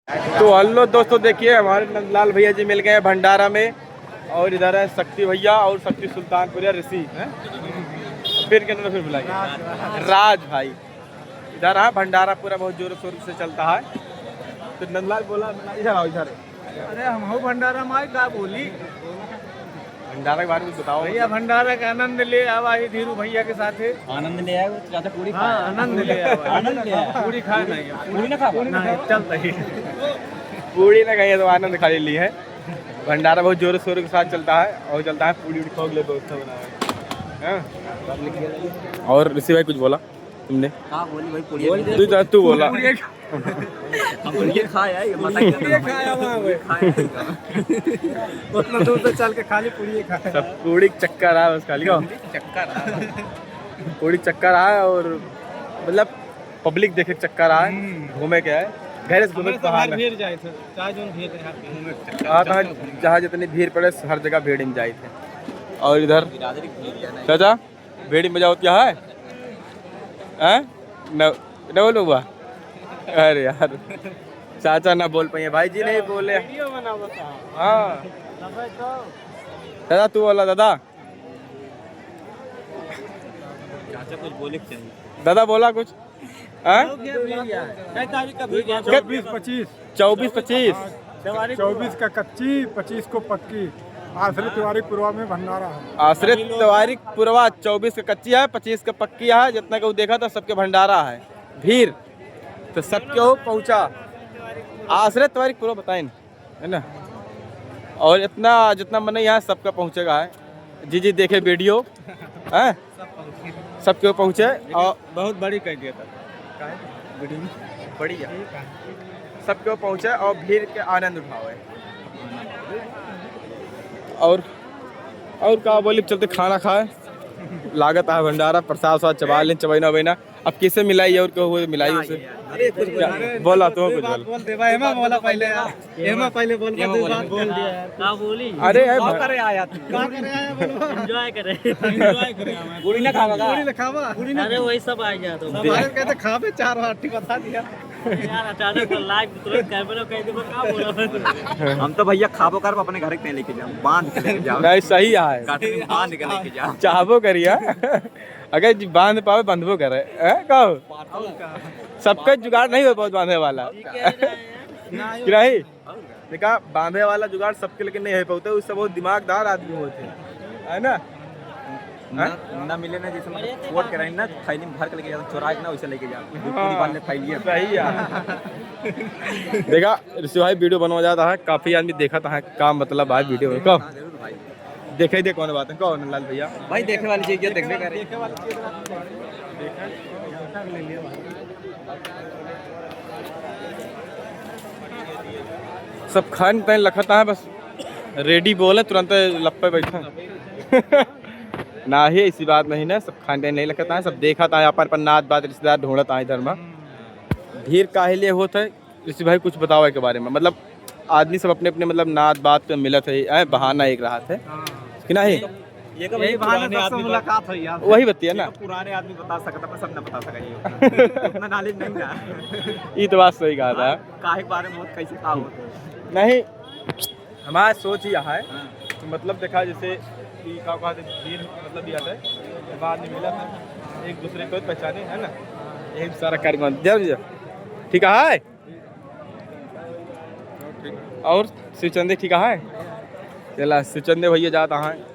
तो हेलो दोस्तों, देखिए हमारे नंदलाल भैया जी मिल गए हैं भंडारा में। और इधर है शक्ति भैया और शक्ति सुल्तानपुर ऋषि है। फिर बुलाएंगे राज भाई। इधर है भंडारा पूरा बहुत जोर शोर से चलता है। तो नंदलाल बोला इधर आओ इधर। अरे हम हो भंडारा माई का बोली भंडारा के बारे में बताओ भैया। भंडारा का आनंद ले आवा है धीरू भैया के साथ है। आनंद ले आए चाचा पूरी हाँ आनंद ले आवा। आनंद ले आए पूरी खाए नहीं पूरी ना खा नहीं चलता ही पूरी ना गई तो आनंद खाली ली है। भंडारा बहुत जोर शोर के साथ चलता है और चलता है पूरी खोग ले व्यवस्था बना है। और ऋषि भाई कुछ बोला तुमने? हाँ बोली भाई पूरी तू बोला हम पूरी खाया है माता की खाया वहाँ उतना दूर से चल के खाली पूरी खाया। सब पूरी चक्कर आया बस खाली पूरी चक्कर आया। और मतलब पब्लिक देखे चक्कर आया घूमे के आए घर से घूमे बाहर भीड़ जाए थे जहाँ जितनी भीड़ पड़े हर जगह भीड़ में जाए थे। और इधर चाचा भीड़ में जाओ क्या है न बोलो हुआ। अरे यार चाचा ना बोल पाए भाई जी नहीं बोले। हाँ दादा तू बोला दादा चाचा कुछ बोले दादा बोला कुछ। 24 का कच्ची 25 को पक्की। आश्रित तिवारी पुरवा में भंडारा है। आश्रित तिवारी पुरवा 24 का कच्ची है 25 का पक्की है। जितना को देखा था सबके भंडारा है भीड़ तो सबके हो पहुंचा। आश्रित तिवारी पुरवा बताए है ना। और इतना जितना मन यहाँ सबका पहुंचेगा है। जी देखे वीडियो है सबके पहुंचे और बहुत बड़ी कह दिया था बढ़िया सबके पहुंचे और भीड़ के आनंद उठावे। और का बोली चलते खाना खाए लागत है भंडारा प्रसाद स्वाद चबा लें चबैना वैना। अब किसे मिलाई और क्यों हुए मिलाई उसे बोला तो कुछ बोल दे भाई। एमा बोला पहले एमा पहले बोल के बात बोल दिया क्या बोली अरे करे आया क्या करे आया बोलो एंजॉय करे पूरी ना खावा पूरी ना खावा पूरी ना। अरे वही सब आ गया तो हमारे कहते खावे 4 बाटी बता दिया यार अचानक लाइव तुरंत कैमरा कह दे क्या बोला। हम तो भैया खाबो कर अपने घर के लेके जाओ बांध के लेके जाओ नहीं सही है काटने में बांध के लेके जाओ चाहबो करिए अगर बांध पावे बंधबो करे कहो सबका जुगाड़ नहीं हो पाओ बांधे वाला कि नहीं। देखा बांधे वाला जुगाड़ सबके लेकिन नहीं हो पाते। उससे बहुत दिमागदार आदमी होते है ना। ना मिले ना जैसे मतलब फोड़ के ना थैली में भर के लेके जाओ चोरा के ना वैसे लेके जाओ पूरी बांध ले थैली सही है। देखा ऋषि भाई वीडियो बनवा जाता है काफी आदमी देखा था का मतलब भाई वीडियो में कहो जरूर भाई देखे दे कौन बात है कहो नंदलाल भैया। भाई देखे वाली चीज देखने का देखे वाली ले लिया सब खान पैन लखता है बस रेडी बोले तुरंत लप्पे बैठा ना ही ऐसी बात नहीं ना। सब खान पैन नहीं लखता है सब देखा था अपन नात बात रिश्तेदार ढूंढता है इधर में। भीड़ काहे लिए होता है ऋषि भाई कुछ बताओ के बारे में। मतलब आदमी सब अपने अपने मतलब नात बात पे मिलत है बहाना एक रहा है कि नहीं। ये तो यही बहाने सबसे मुलाकात हुई यार। वही बतिया ना पुराने आदमी बता सकता पर सब ना बता सका उतना नॉलेज नहीं था। ये तो बात सही कहा था। काहे के बारे में बहुत कैसे था होता नहीं हमारा सोच ही है तो मतलब देखा जैसे कि का कहते भीड़ मतलब यह है बाद में मिला था एक दूसरे को पहचाने है ना। यही सारा कार्यक्रम जब ठीक है। और शिवचंदे ठीक है चला शिवचंदे भैया जाता है